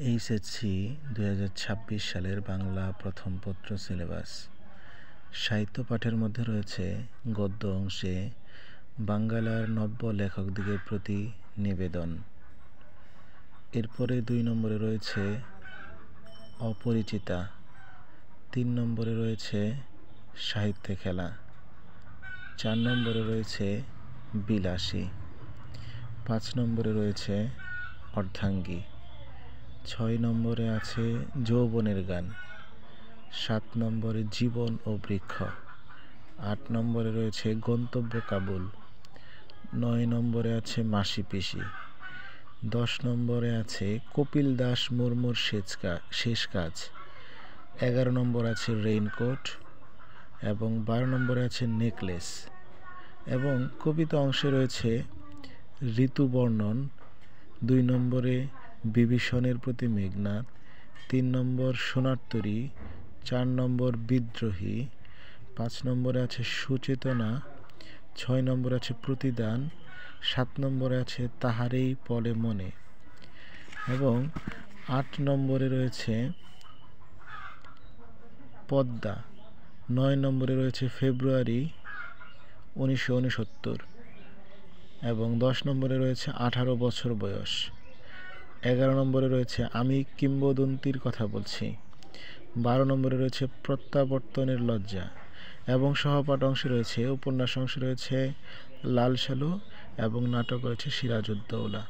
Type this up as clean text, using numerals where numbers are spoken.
HSC 2026 সালের বাংলা প্রথম পত্র সিলেবাস। সাহিত্য পাঠের মধ্যে রয়েছে গদ্য অংশে বাঙ্গালার নব্য লেখকদিগের প্রতি নিবেদন। এরপরে 2 নম্বরে রয়েছে অপরিচিতা, 3 নম্বরে রয়েছে সাহিত্যে খেলা, 4 নম্বরে রয়েছে বিলাসী, 5 নম্বরে রয়েছে অর্ধাঙ্গী, 6 নম্বরে আছে যৌবনের গান, 7 নম্বরে জীবন ও বৃক্ষ, 8 নম্বরে রয়েছে গন্তব্য কাবুল, 9 নম্বরে আছে মাসি পিসি, 10 নম্বরে আছে কপিল দাস মুর্মুর শেষ কাজ, 11 নম্বর আছে রেইনকোট এবং 12 নম্বরে আছে নেকলেস। এবং কবিতা অংশে রয়েছে ঋতু বর্ণন, 2 নম্বরে বিভীষণের প্রতি মেঘনাদ, 3 নম্বর সোনার তরী, 4 নম্বর বিদ্রোহী, 5 নম্বরে আছে সুচেতনা, 6 নম্বরে আছে প্রতিদান, 7 নম্বরে আছে তাহারেই পলে মনে এবং 8 নম্বরে রয়েছে পদ্মা, 9 নম্বরে রয়েছে ফেব্রুয়ারি 1969 এবং 10 নম্বরে রয়েছে 18 বছর বয়স, 11 নম্বরে রয়েছে আমি কিংবদন্তির কথা বলছি, 12 নম্বরে রয়েছে প্রত্যাবর্তনের লজ্জা এবং সহপাঠ অংশে রয়েছে উপন্যাস অংশে রয়েছে লাল সালু এবং নাটক রয়েছে সিরাজউদ্দৌলা।